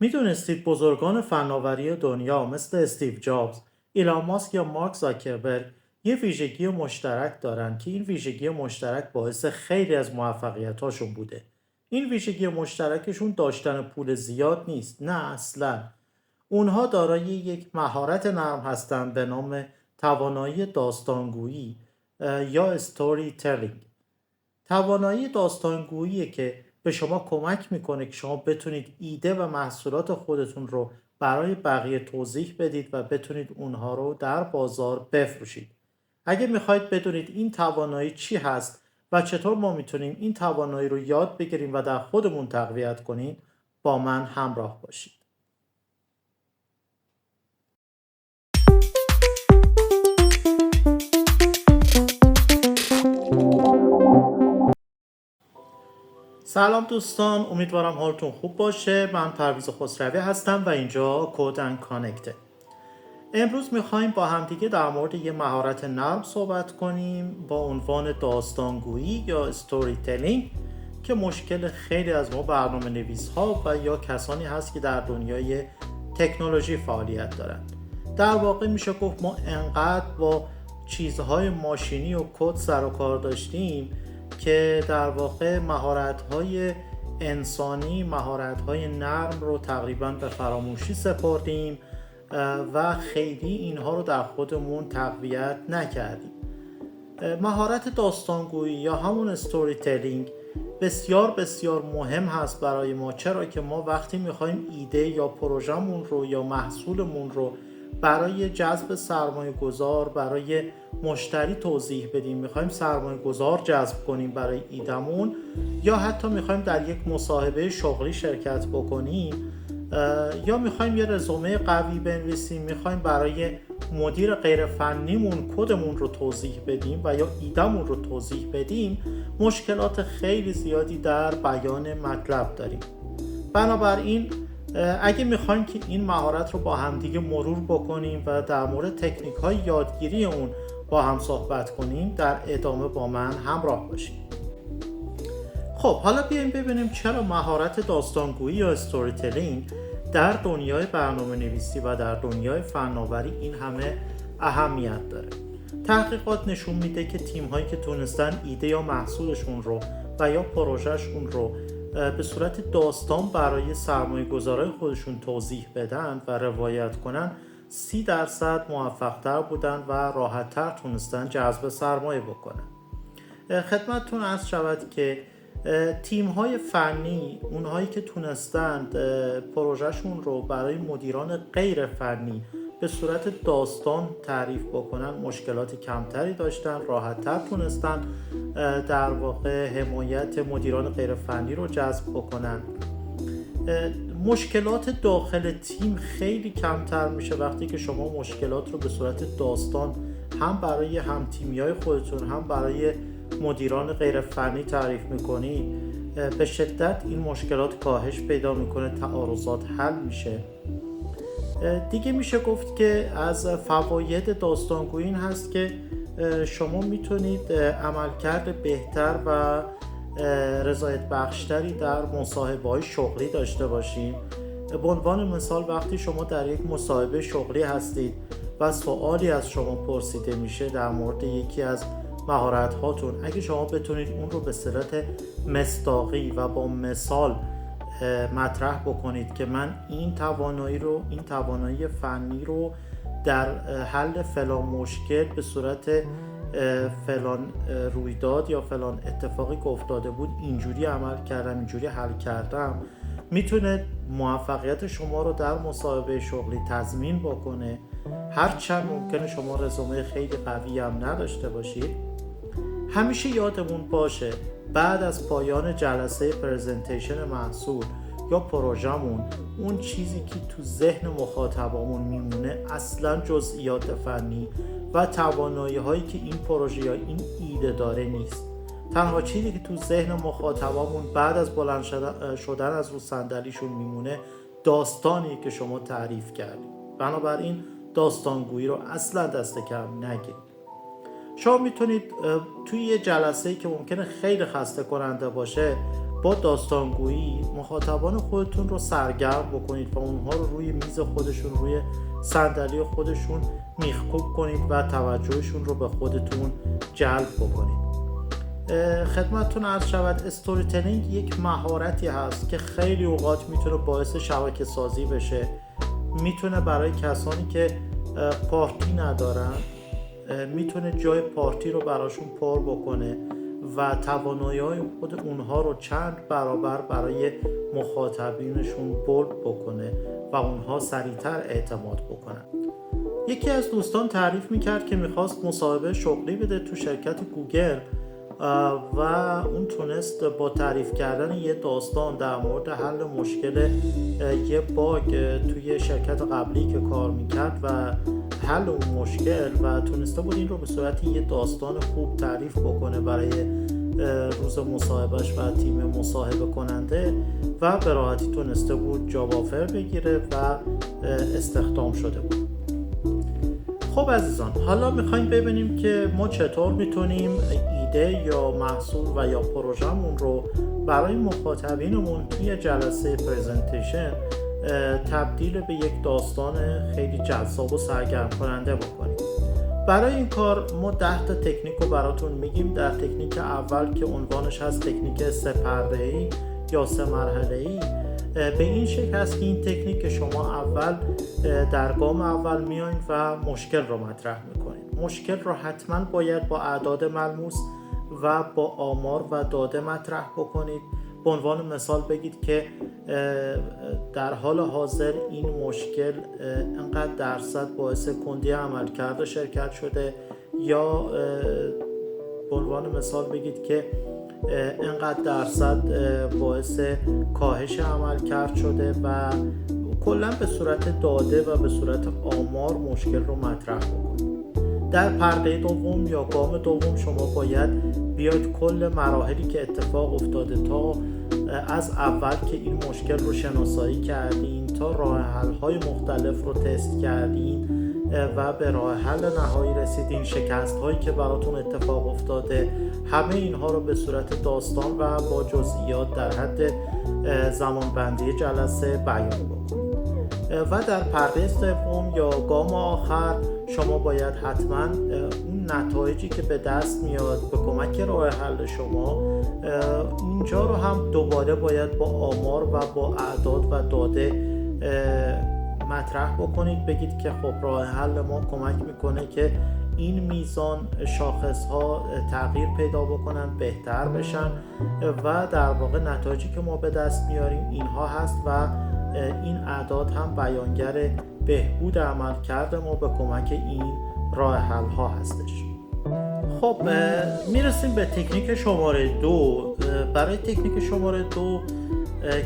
میدونستید بزرگان فناوری دنیا مثل استیو جابز، ایلان ماسک یا مارک زاکربرگ یه ویژگی مشترک دارن که این ویژگی مشترک باعث خیلی از موفقیتاشون بوده. این ویژگی مشترکشون داشتن پول زیاد نیست، نه اصلا. اونها دارای یک مهارت نرم هستند به نام توانایی داستانگویی یا استوری تلینگ. توانایی داستانگویی که به شما کمک میکنه که شما بتونید ایده و محصولات خودتون رو برای بقیه توضیح بدید و بتونید اونها رو در بازار بفروشید. اگه میخواید بدونید این توانایی چی هست و چطور ما میتونیم این توانایی رو یاد بگیریم و در خودمون تقویت کنیم، با من همراه باشید. سلام دوستان، امیدوارم حالتون خوب باشه. من پرویز خسروی هستم و اینجا کد اند کانکته. امروز میخوایم با همدیگه در مورد یه مهارت نرم صحبت کنیم با عنوان داستانگویی یا استوری تلینگ که مشکل خیلی از ما برنامه نویس ها و یا کسانی هست که در دنیای تکنولوژی فعالیت دارند. در واقع میشه گفت ما انقدر با چیزهای ماشینی و کد سر و کار داشتیم که در واقع مهارت‌های انسانی، مهارت‌های نرم رو تقریباً به فراموشی سپردیم و خیلی اینها رو در خودمون تقویت نکردیم. مهارت داستانگویی یا همون استوری تلینگ بسیار بسیار مهم هست برای ما. چرا که ما وقتی میخوایم ایده یا پروژمون رو یا محصولمون رو برای جذب سرمایه گذار، برای مشتری توضیح بدیم، میخوایم سرمایه گذار جذب کنیم برای ایدمون، یا حتی میخوایم در یک مصاحبه شغلی شرکت بکنیم، یا میخوایم یه رزومه قوی بنویسیم، میخوایم برای مدیر غیر فنیمون کدمون رو توضیح بدیم و یا ایدمون رو توضیح بدیم، مشکلات خیلی زیادی در بیان مطلب داریم. بنابراین اگه میخوایم که این مهارت رو با همدیگه مرور بکنیم و در مورد تکنیک های یادگیری اون با هم صحبت کنیم، در ادامه با من همراه باشیم. خب حالا بیایم ببینیم چرا مهارت داستانگویی یا استوری تلینگ در دنیای برنامه نویسی و در دنیای فناوری این همه اهمیت داره. تحقیقات نشون میده که تیم هایی که تونستن ایده یا محصولشون رو و یا پروژهشون رو به صورت داستان برای سرمایه گذارای خودشون توضیح بدن و روایت کنن 30% موفق‌تر بودن و راحت‌تر تونستن جذب سرمایه بکنن. خدمتتون عرض شود که تیم‌های فنی، اونهایی که تونستند پروژهشون رو برای مدیران غیر فنی به صورت داستان تعریف بکنن، مشکلات کمتری داشتن، راحت‌تر تونستن در واقع حمایت مدیران غیر فنی رو جذب بکنن. مشکلات داخل تیم خیلی کمتر میشه وقتی که شما مشکلات رو به صورت داستان هم برای هم تیمیای خودتون هم برای مدیران غیر فنی تعریف میکنید. به شدت این مشکلات کاهش پیدا میکنه، تعارضات حل میشه. دیگه میشه گفت که از فواید داستانگویی این هست که شما میتونید عملکرد بهتر و رضایت بخشتری در مصاحبه‌های شغلی داشته باشید. به عنوان مثال وقتی شما در یک مصاحبه شغلی هستید و سوالی از شما پرسیده میشه در مورد یکی از مهارت هاتون، اگه شما بتونید اون رو به صورت مصداقی و با مثال مطرح بکنید که من این توانایی فنی رو در حل فلان مشکل به صورت فلان رویداد یا فلان اتفاقی که افتاده بود اینجوری عمل کردم، اینجوری حل کردم، میتونه موفقیت شما رو در مصاحبه شغلی تضمین بکنه. هرچند ممکنه شما رزومه خیلی قوی هم نداشته باشید، همیشه یادمون باشه بعد از پایان جلسه پرزنتیشن محصول یا پروژمون، اون چیزی که تو ذهن مخاطبامون میمونه اصلا جزئیات فنی و توانایی هایی که این پروژه یا این ایده داره نیست. تنها چیزی که تو ذهن مخاطبامون بعد از بلند شدن از رو صندلیشون میمونه داستانی که شما تعریف کردید. بنابراین داستانگویی رو اصلا دست کم نگیرید. شما میتونید توی یه جلسه‌ای که ممکنه خیلی خسته کننده باشه با داستانگویی مخاطبان خودتون رو سرگرم بکنید و اونها رو روی میز خودشون، روی صندلی خودشون میخکوب کنید و توجهشون رو به خودتون جلب بکنید. خدمتتون عرض شود استوری تلینگ یک مهارتی هست که خیلی اوقات میتونه باعث شبکه سازی بشه، میتونه برای کسانی که پارتی ندارن میتونه جای پارتی رو براشون پر بکنه و توانایی‌های خود اونها رو چند برابر برای مخاطبینشون بولد بکنه و اونها سریعتر اعتماد بکنن. یکی از دوستان تعریف میکرد که میخواست مصاحبه شغلی بده تو شرکت گوگل و اون تونست با تعریف کردن یه داستان در مورد حل مشکل یه باگ توی شرکت قبلی که کار میکرد و حل اون مشکل و تونسته بود این رو به صورت یه داستان خوب تعریف بکنه برای روز مصاحبهش و تیم مصاحبه کننده و به راحتی تونسته بود جاب آفر بگیره و استخدام شده بود. خب عزیزان، حالا میخوایم ببینیم که ما چطور میتونیم ایده یا محصول و یا پروژه‌مون رو برای مخاطبینمون توی جلسه پرزنتیشن تبدیل به یک داستان خیلی جذاب و سرگرم کننده بکنیم. برای این کار ما 10 تا تکنیک رو براتون میگیم. در تکنیک اول که عنوانش هست تکنیک 3 پرده‌ای یا 3 مرحله‌ای، به این شکل هست که این تکنیک که شما اول در گام اول میایین و مشکل رو مطرح میکنید. مشکل رو حتما باید با اعداد ملموس و با آمار و داده مطرح بکنید. به عنوان مثال بگید که در حال حاضر این مشکل انقدر درصد باعث کندی عملکرد شرکت شده، یا به عنوان مثال بگید که انقدر درصد باعث کاهش عملکرد شده و کلا به صورت داده و به صورت آمار مشکل رو مطرح بکنید. در پرده دوم یا گام دوم شما باید بیاید کل مراحلی که اتفاق افتاده تا از اول که این مشکل رو شناسایی کردین تا راه حل های مختلف رو تست کردین و به راه حل نهایی رسیدین، شکست هایی که براتون اتفاق افتاده، همه اینها رو به صورت داستان و با جزئیات در حد زمانبندی جلسه بیان بکنید. و در پرده سوم یا گام آخر شما باید حتما اون نتایجی که به دست میاد به کمک راه حل شما، اینجا رو هم دوباره باید با آمار و با اعداد و داده مطرح بکنید. بگید که خب راه حل ما کمک میکنه که این میزان شاخص ها تغییر پیدا بکنن، بهتر بشن و در واقع نتایجی که ما به دست میاریم اینها هست و این اعداد هم بیانگر بهبود عملکرد ما به کمک این راه حل ها هستش. خب میرسیم به تکنیک شماره 2. برای تکنیک شماره 2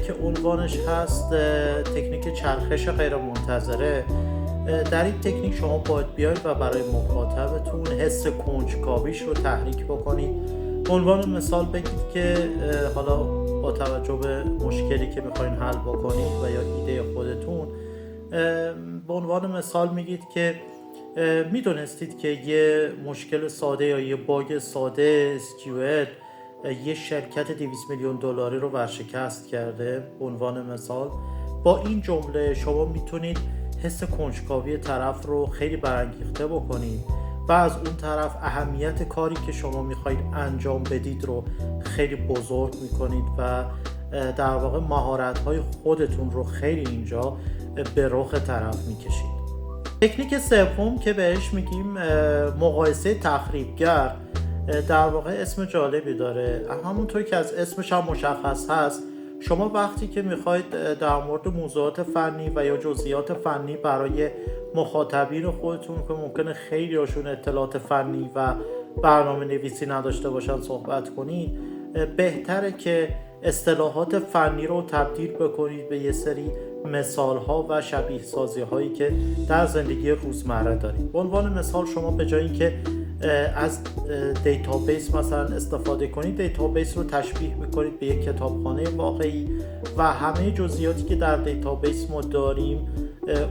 که عنوانش هست تکنیک چرخش غیر منتظره، در این تکنیک شما باید بیاید و برای مخاطبتون حس کنجکاویش رو تحریک بکنید. به عنوان مثال بگید که حالا با توجه به مشکلی که میخواین حل بکنید و یا ایده خودتون، به عنوان مثال میگید که میدونستید که یه مشکل ساده یا یه باگ ساده SQL یه شرکت 200 میلیون دلاری رو ورشکست کرده. به عنوان مثال با این جمله شما میتونید حس کنجکاوی طرف رو خیلی برانگیخته بکنید و از اون طرف اهمیت کاری که شما میخواید انجام بدید رو خیلی بزرگ میکنید و در واقع مهارت‌های خودتون رو خیلی اینجا به رخ طرف میکشید. تکنیک سوم که بهش میگیم مقایسه تخریبگر، در واقع اسم جالبی داره. همونطور که از اسمش هم مشخص هست، شما وقتی که میخواید در مورد موضوعات فنی و یا جزئیات فنی برای مخاطبین خودتون که ممکنه خیلی هاشون اطلاعات فنی و برنامه نویسی نداشته باشن صحبت کنید، بهتره که اصطلاحات فنی رو تبدیل بکنید به یه سری مثال ها و شبیه سازی هایی که در زندگی روزمره دارید. به عنوان مثال شما به جای اینکه از دیتابیس مثلا استفاده کنید، دیتابیس رو تشبیه میکنید به یک کتابخانه واقعی و همه جزئیاتی که در دیتابیس ما داریم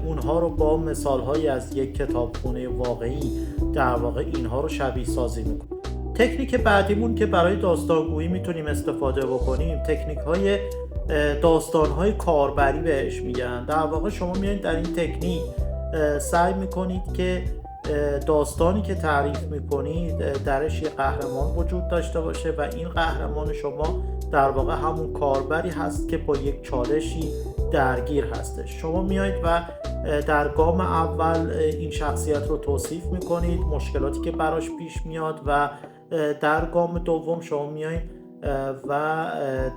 اونها رو با مثال هایی از یک کتابخانه واقعی در واقع اینها رو شبیه سازی میکنید. تکنیک بعدیمون که برای داستانگویی میتونیم استفاده بکنیم تکنیک های داستان های کاربری بهش میگن. در واقع شما میایید در این تکنیک سعی میکنید که داستانی که تعریف میکنید درش یه قهرمان وجود داشته باشه و این قهرمان شما در واقع همون کاربری هست که با یک چالشی درگیر هستش. شما میایید و در گام اول این شخصیت رو توصیف میکنید، مشکلاتی که براش پیش میاد، و در گام دوم شما میایید و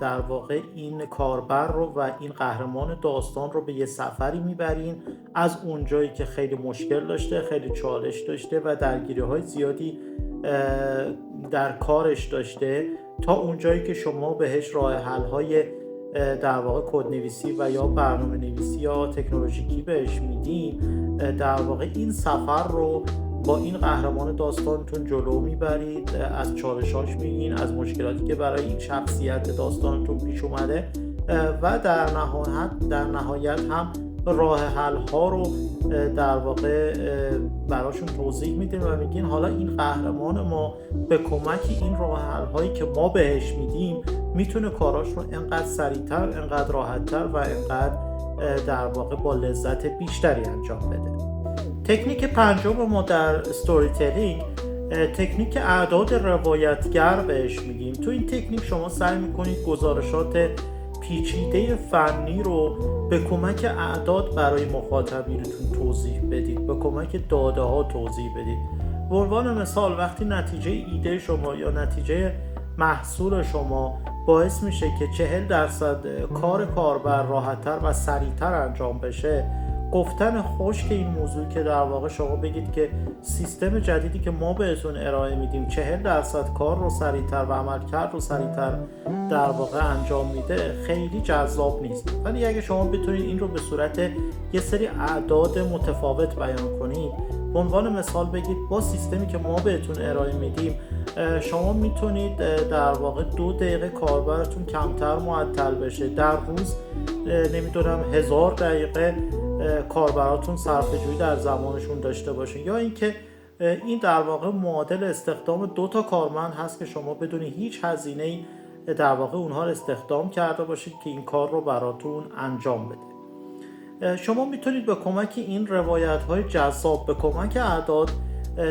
در واقع این کاربر رو و این قهرمان داستان رو به یه سفری میبرین از اونجایی که خیلی مشکل داشته، خیلی چالش داشته و درگیری های زیادی در کارش داشته، تا اونجایی که شما بهش راه حل های در واقع کد نویسی و یا برنامه نویسی یا تکنولوژیکی بهش میدین. در واقع این سفر رو با این قهرمان داستانتون جلو میبرید، از چالشاش میگین، از مشکلاتی که برای این شخصیت داستانتون پیش اومده و در نهایت هم راه حل ها رو در واقع براشون توضیح میدین و میگین حالا این قهرمان ما به کمک این راه حل هایی که ما بهش میدیم میتونه کاراش رو انقدر سریعتر، انقدر راحتتر و انقدر در واقع با لذت بیشتری انجام بده. تکنیک پنجم ما در استوری تلینگ تکنیک اعداد روایتگر بهش میگیم. تو این تکنیک شما سعی میکنید گزارشات پیچیده فنی رو به کمک اعداد برای مخاطبینتون توضیح بدید، به کمک داده ها توضیح بدید. به عنوان مثال وقتی نتیجه ایده شما یا نتیجه محصول شما باعث میشه که 40% کار کاربر راحت‌تر و سریعتر انجام بشه، گفتن خشک این موضوع که در واقع شما بگید که سیستم جدیدی که ما بهتون ارائه میدیم 40% کار رو سریعتر و عملکرد رو سریعتر در واقع انجام میده، خیلی جذاب نیست. ولی اگه شما بتونید این رو به صورت یه سری اعداد متفاوت بیان کنید، به عنوان مثال بگید با سیستمی که ما بهتون ارائه میدیم شما میتونید در واقع 2 دقیقه کاربرتون کمتر معطل بشه، در روز نمیدونم 1000 دقیقه کاربراتون صرفه‌جویی در زمانشون داشته باشه، یا اینکه این در واقع معادل استخدام 2 تا کارمند هست که شما بدون هیچ هزینه‌ای در واقع اونها رو استخدام کرده باشید که این کار رو براتون انجام بده. شما میتونید به کمک این روایت‌های جذاب، به کمک اعداد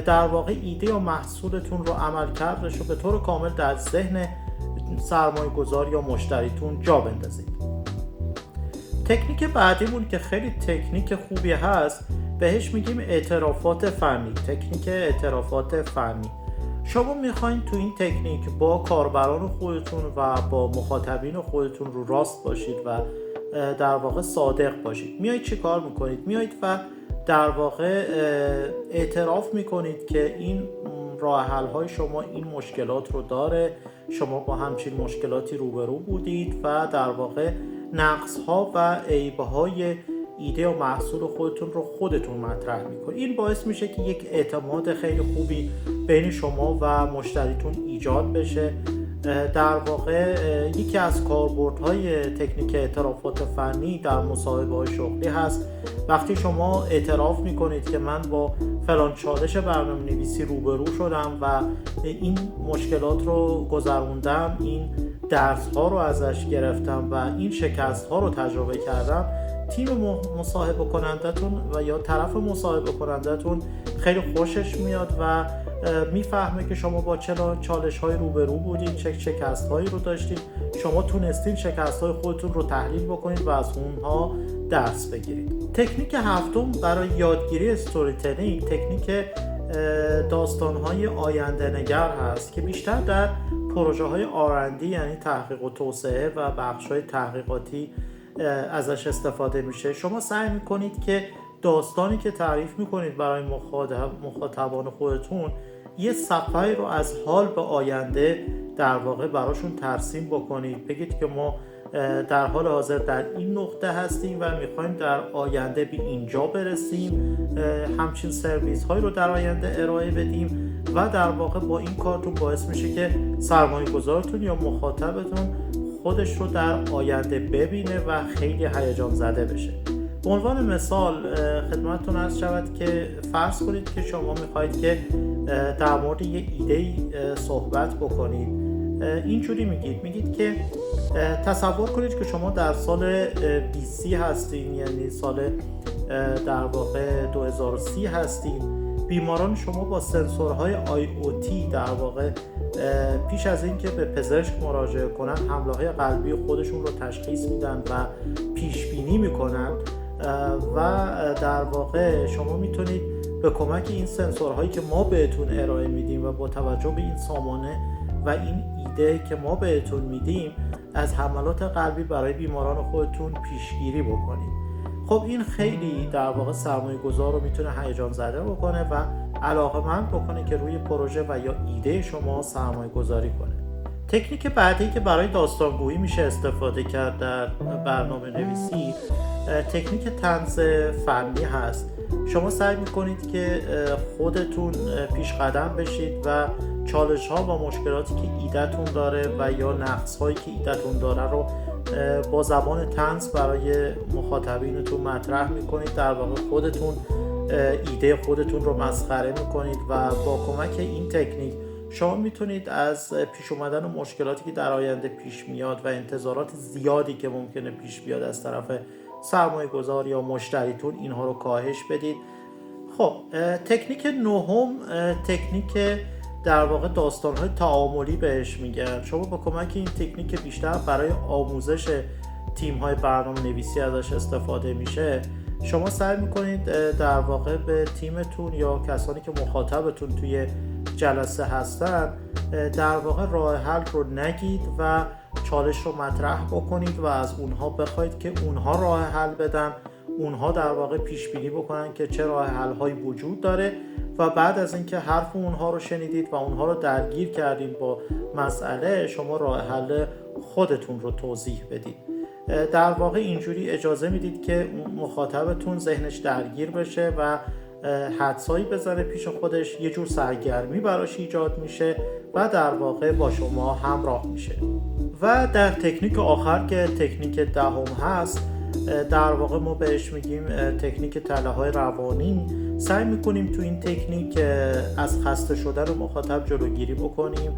در واقع ایده یا محصولتون رو، عملکردش رو به طور کامل در ذهن سرمایه‌گذار یا مشتریتون جا بندازید. تکنیک بعدیمون که خیلی تکنیک خوبی هست بهش میگیم اعترافات فنی. تکنیک اعترافات فنی، شما میخواین تو این تکنیک با کاربران خودتون و با مخاطبین خودتون رو راست باشید و در واقع صادق باشید. میایید چی کار میکنید؟ میایید و در واقع اعتراف میکنید که این راه حل های شما این مشکلات رو داره، شما با همچین مشکلاتی روبرو بودید و در واقع نقص ها و عیب های ایده و محصول خودتون رو خودتون مطرح میکنید. این باعث میشه که یک اعتماد خیلی خوبی بین شما و مشتریتون ایجاد بشه. در واقع یکی از کاربردهای تکنیک اعترافات فنی در مصاحبه‌های شغلی هست وقتی شما اعتراف میکنید که من با فلان چالش برنامه نویسی روبرو شدم و این مشکلات رو گذروندم، این درس ها رو ازش گرفتم و این شکست ها رو تجربه کردم، تیم مصاحبه کنندتون و یا طرف مصاحبه کنندتون خیلی خوشش میاد و میفهمه که شما با چه چالش های روبرو بودید، چه شکست هایی رو داشتید، شما تونستین شکست های خودتون رو تحلیل بکنید و از اونها درس بگیرید. تکنیک هفتم برای یادگیری استوری تلینگ تکنیک داستان های آینده نگر هست که بیشتر در پروژه های R&D یعنی تحقیق و توسعه و بخش های تحقیقاتی ازش استفاده میشه. شما سعی میکنید که داستانی که تعریف میکنید برای مخاطبان خودتون یه صفحه رو از حال به آینده در واقع براشون ترسیم بکنید. بگید که ما در حال حاضر در این نقطه هستیم و میخوایم در آینده به اینجا برسیم، همچین سرویس هایی رو در آینده ارائه بدیم و در واقع با این کارتون باعث میشه که سرمایه گذارتون یا مخاطبتون خودش رو در آینده ببینه و خیلی هیجان زده بشه. به عنوان مثال خدمتتون عرض شود که فرض کنید که شما میخواید که در مورد یه ایده صحبت بکنید، اینجوری میگید که تصور کنید که شما در سال BC هستین، یعنی سال در واقع 2030 هستین. بیماران شما با سنسورهای IoT در واقع پیش از اینکه به پزشک مراجعه کنن حمله‌های قلبی خودشون رو تشخیص میدن و پیش بینی میکنن و در واقع شما میتونید به کمک این سنسورهایی که ما بهتون ارائه میدیم و با توجه به این سامانه و این ایده که ما بهتون میدیم از حملات قلبی برای بیماران خودتون پیشگیری بکنید. خب این خیلی در واقع سرمایه گذار رو میتونه هیجان زده بکنه و علاقه‌مند بکنه که روی پروژه و یا ایده شما سرمایه گذاری کنه. تکنیک بعدی که برای داستانگویی میشه استفاده کرد در برنامه نویسی تکنیک طنز فنی هست. شما سعی میکنید که خودتون پیش قدم بشید و چالش ها و مشکلاتی که ایده‌تون داره و یا نقص هایی که ایده‌تون داره رو با زبان طنز برای مخاطبینتون مطرح میکنید. در واقع خودتون ایده خودتون رو مسخره میکنید و با کمک این تکنیک شما میتونید از پیش اومدن مشکلاتی که در آینده پیش میاد و انتظارات زیادی که ممکنه پیش بیاد از طرف سرمایه گذار یا مشتریتون اینها رو کاهش بدید. خب تکنیک نهم تکنیک در واقع داستان‌های تعاملی بهش میگن. شما با کمک این تکنیک بیشتر برای آموزش تیم‌های برنامه نویسی ازش استفاده میشه. شما سعی میکنید در واقع به تیمتون یا کسانی که مخاطبتون توی جلسه هستن در واقع راه حل رو نگید و چالش رو مطرح بکنید و از اونها بخواید که اونها راه حل بدن، اونها در واقع پیش بینی بکنن که چه راه حل هایی وجود داره و بعد از اینکه حرف اونها رو شنیدید و اونها رو درگیر کردید با مسئله، شما راه حل خودتون رو توضیح بدید. در واقع اینجوری اجازه میدید که مخاطبتون ذهنش درگیر بشه و حدسایی بزنه پیش خودش، یه جور سرگرمی براش ایجاد میشه و در واقع با شما همراه میشه. و در تکنیک آخر که تکنیک دهم هست، در واقع ما بهش میگیم تکنیک تله‌های روانی. سعی میکنیم تو این تکنیک از خسته شدن مخاطب جلوگیری بکنیم.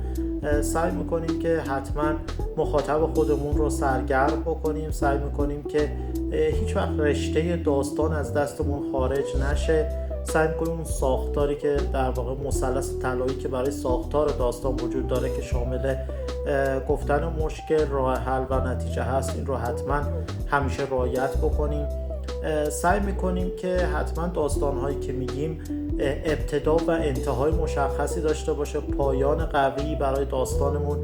سعی میکنیم که حتما مخاطب خودمون رو سرگرم بکنیم. سعی میکنیم که هیچ وقت رشته داستان از دستمون خارج نشه. سعی میکنیم اون ساختاری که در واقع مثلث طلایی که برای ساختار داستان وجود داره که شامل گفتن مشکل، راه حل و نتیجه هست، این رو حتما همیشه رعایت بکنیم. سعی میکنیم که حتما داستانهایی که میگیم ابتدا و انتهای مشخصی داشته باشه، پایان قوی برای داستانمون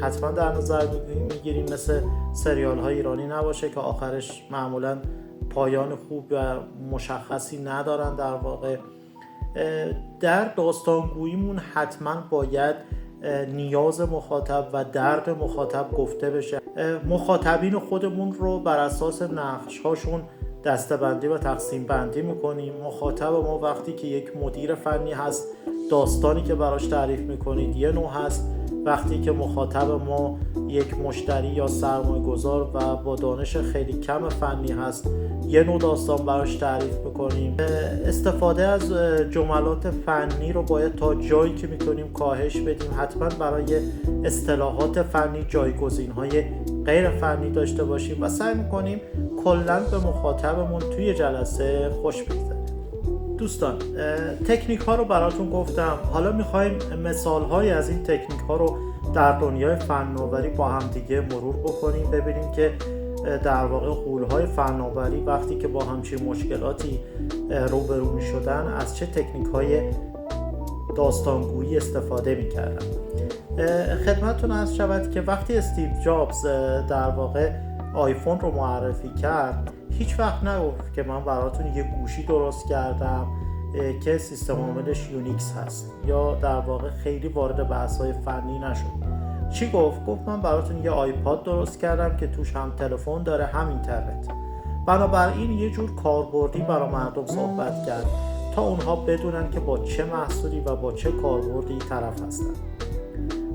حتما در نظر میگیریم، مثل سریال های ایرانی نباشه که آخرش معمولا پایان خوب و مشخصی ندارن. در واقع در داستانگوییمون حتما باید نیاز مخاطب و درد مخاطب گفته بشه. مخاطبین خودمون رو بر اساس نقش هاشون دسته‌بندی و تقسیم بندی میکنیم. مخاطب ما وقتی که یک مدیر فنی هست، داستانی که براش تعریف میکنید یه نوع هست. وقتی که مخاطب ما یک مشتری یا سرمایه گذار و با دانش خیلی کم فنی هست، یه نوع داستان براش تعریف میکنیم. استفاده از جملات فنی رو باید تا جایی که میتونیم کاهش بدیم. حتما برای اصطلاحات فنی جایگزین‌های غیر فنی داشته باشیم و سعی میکنیم کلاً به مخاطبمون توی جلسه خوش بگذره. دوستان، تکنیک ها رو براتون گفتم. حالا میخوایم مثال های از این تکنیک ها رو در دنیای فناوری با هم دیگه مرور بکنیم، ببینیم که در واقع غول های فناوری وقتی که با همچین مشکلاتی روبرو میشدن از چه تکنیک های داستانگویی استفاده میکردن. خدمتتون عرض شود که وقتی استیو جابز در واقع آیفون رو معرفی کرد، هیچ وقت نگفت که من براتون یه گوشی درست کردم که سیستم عاملش یونیکس هست، یا در واقع خیلی وارد بحث‌های فنی نشد. چی گفت؟ گفت من براتون یه آیپاد درست کردم که توش هم تلفن داره هم اینترنت. بنابراین یه جور کاربردی برای مردم صحبت کرد تا اونها بدونن که با چه محصولی و با چه کاربردی طرف هستن.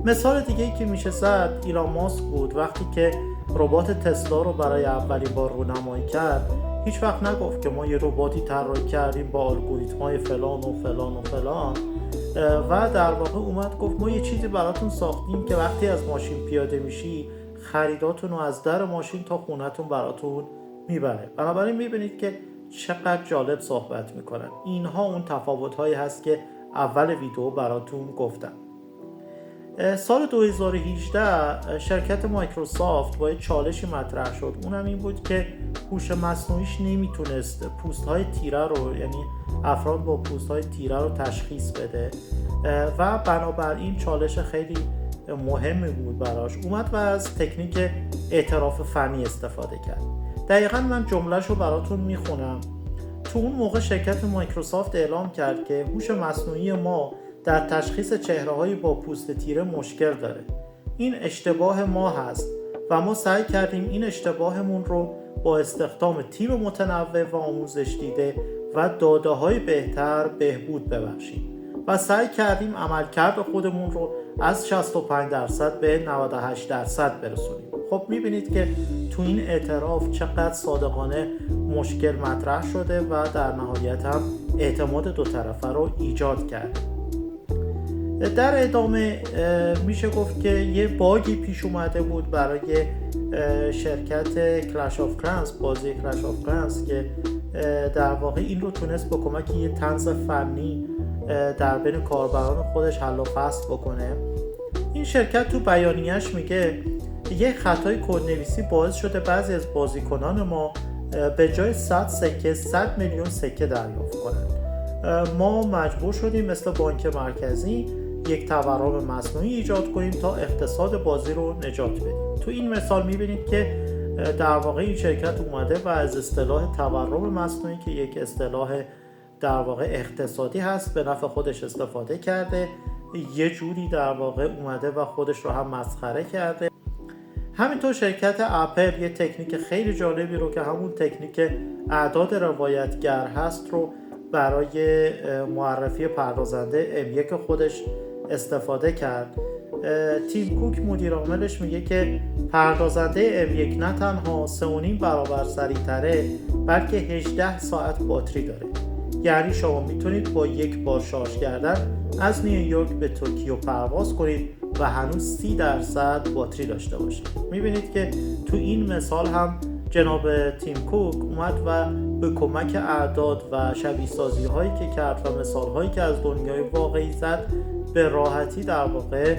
مثال دیگه‌ای که میشه زد ایلان ماسک بود. وقتی که ربات تسلا رو برای اولین بار رونمایی کرد، هیچ وقت نگفت که ما یه رباتی طراحی کردیم با الگوریتم‌های فلان و فلان و فلان و در واقع اومد گفت ما یه چیزی براتون ساختیم که وقتی از ماشین پیاده میشی خریداتون رو از در ماشین تا خونتون براتون میبره. بنابراین میبینید که چقدر جالب صحبت میکنن. اینها اون تفاوت هایی هست که اول ویدیو براتون گفتم. سال 2018 شرکت مایکروسافت با چالشی مطرح شد، اونم این بود که هوش مصنوعیش نمیتونست پوست های تیره رو، یعنی افراد با پوست های تیره رو تشخیص بده و بنابراین چالش خیلی مهمی بود براش. اومد و از تکنیک اعتراف فنی استفاده کرد. دقیقا من جملهش رو براتون میخونم. تو اون موقع شرکت مایکروسافت اعلام کرد که هوش مصنوعی ما در تشخیص چهره‌های با پوست تیره مشکل داره. این اشتباه ما هست و ما سعی کردیم این اشتباهمون رو با استخدام تیم متنوع و آموزش دیده و داده‌های بهتر بهبود ببخشیم و سعی کردیم عملکرد خودمون رو از 65% به 98% برسونیم. خب میبینید که تو این اعتراف چقدر صادقانه مشکل مطرح شده و در نهایت هم اعتماد دو طرفه رو ایجاد کرده. در ادامه میشه گفت که یه باگی پیش اومده بود برای شرکت کلش آف کلنس، بازی کلش آف کلنس، که در واقع این رو تونست با کمک یه طنز فنی در بین کاربران خودش حل و فصل بکنه. این شرکت تو بیانیه‌اش میگه یه خطای کدنویسی باعث شده بعضی از بازیکنان ما به جای 100 سکه 100 میلیون سکه دریافت کنند. ما مجبور شدیم مثل بانک مرکزی یک تورم مصنوعی ایجاد کنیم تا اقتصاد بازی رو نجات بدیم. تو این مثال میبینید که در واقع این شرکت اومده و از اصطلاح تورم مصنوعی که یک اصطلاح در واقع اقتصادی هست به نفع خودش استفاده کرده، یه جوری در واقع اومده و خودش رو هم مسخره کرده. همینطور شرکت اپل یه تکنیک خیلی جالبی رو که همون تکنیک اعداد روایتگر هست رو برای معرفی پردازنده M1 خودش استفاده کرد. تیم کوک مدیر عاملش میگه که پردازنده M1 نه تنها 3.5 برابر سریع‌تره بلکه 18 ساعت باتری داره. یعنی شما میتونید با یک بار شارژ کردن از نیویورک به توکیو پرواز کنید و هنوز 30% باتری داشته باشید. میبینید که تو این مثال هم جناب تیم کوک اومد و به کمک اعداد و شبیه سازی هایی که کرد و مثال هایی که از دنیای واقعی زد به راحتی در واقع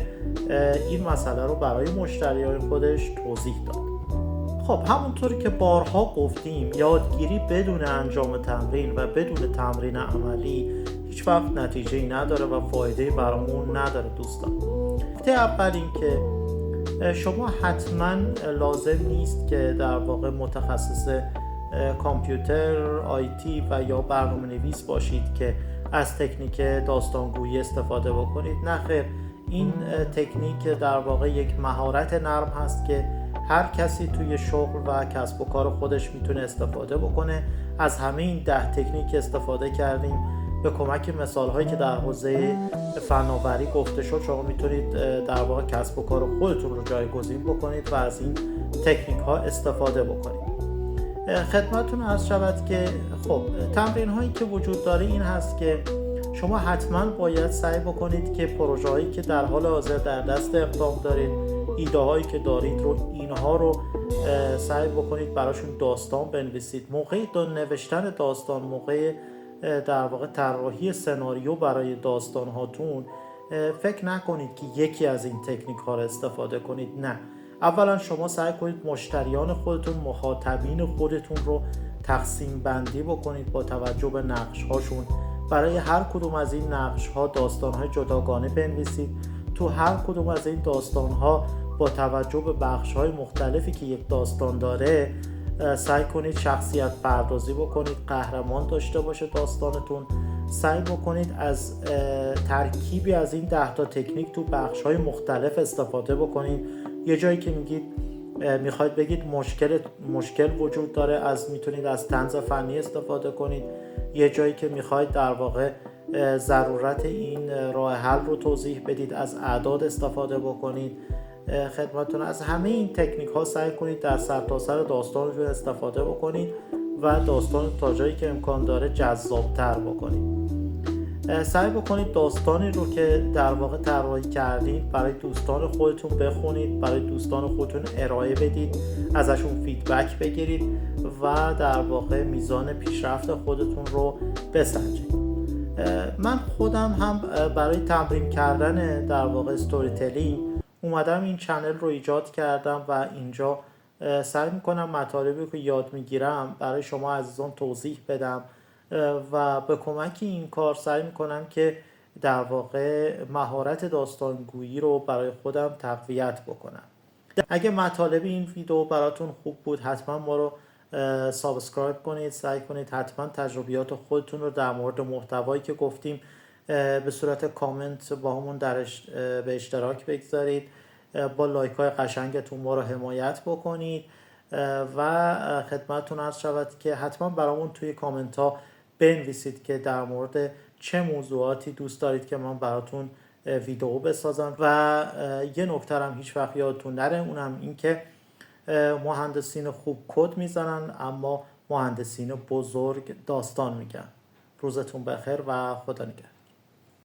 این مسئله رو برای مشتریان خودش توضیح داد. خب همونطوری که بارها گفتیم یادگیری بدون انجام تمرین و بدون تمرین عملی هیچ وقت نتیجه‌ای نداره و فایده‌ای برامون نداره دوستان. نکته اول این که شما حتما لازم نیست که در واقع متخصص کامپیوتر، آیتی و یا برنامه‌نویس باشید که از تکنیک داستانگویی استفاده بکنید. نه خیر، این تکنیک در واقع یک مهارت نرم هست که هر کسی توی شغل و کسب و کار خودش میتونه استفاده بکنه. از همه این 10 تکنیک استفاده کردیم به کمک مثال هایی که در حوزه فناوری گفته شد. شما میتونید در واقع کسب و کار خودتون رو جایگزین بکنید و از این تکنیک ها استفاده بکنید. خدمتتون عرض شود که خب تمرین هایی که وجود داره این هست که شما حتما باید سعی بکنید که پروژه هایی که در حال حاضر در دست اقدام دارید، ایده هایی که دارید رو اینها رو سعی بکنید براشون داستان بنویسید. موقع نوشتن داستان، موقع در واقع طراحی سناریو برای داستان هاتون فکر نکنید که یکی از این تکنیک ها رو استفاده کنید. نه، اولا شما سعی کنید مشتریان خودتون، مخاطبین خودتون رو تقسیم بندی بکنید با توجه به نقش هاشون. برای هر کدوم از این نقش ها داستان های جداگانه بنویسید. تو هر کدوم از این داستان ها با توجه به بخش های مختلفی که یک داستان داره سعی کنید شخصیت پردازی بکنید، قهرمان داشته باشه داستانتون. سعی بکنید از ترکیبی از این 10 تا تکنیک تو بخش های مختلف استفاده بکنید. یه جایی که میخواید بگید مشکل وجود داره، میتونید از طنز فنی استفاده کنید. یه جایی که میخواید در واقع ضرورت این راه حل رو توضیح بدید، از اعداد استفاده بکنید. خدمتتون از همه این تکنیک ها سعی کنید در سرتاسر داستانتون استفاده بکنید و داستان تا جایی که امکان داره جذابتر بکنید. سعی بکنید داستانی رو که در واقع طراحی کردید برای دوستان خودتون بخونید، برای دوستان خودتون ارائه بدید، ازشون فیدبک بگیرید و در واقع میزان پیشرفت خودتون رو بسنجید. من خودم هم برای تمرین کردن در واقع استوری تلینگ اومدم این چنل رو ایجاد کردم و اینجا سعی میکنم مطالبی که یاد میگیرم برای شما عزیزان توضیح بدم و به کمک این کار سعی میکنم که در واقع مهارت داستانگویی رو برای خودم تقویت بکنم. اگه مطالب این ویدیو براتون خوب بود حتما ما رو سابسکرایب کنید، سعی کنید حتما تجربیات خودتون رو در مورد محتوایی که گفتیم به صورت کامنت با همون به اشتراک بگذارید، با لایک های قشنگتون ما رو حمایت بکنید و خدمتتون عرض شود که حتما برامون توی کامنت ها بنویسید که در مورد چه موضوعاتی دوست دارید که من براتون ویدیو بسازم. و یه نکته هم هیچ وقت یادتون نره، اونم این که مهندسین خوب کد میزنن اما مهندسین بزرگ داستان میگن. روزتون بخیر و خدا نگهدار.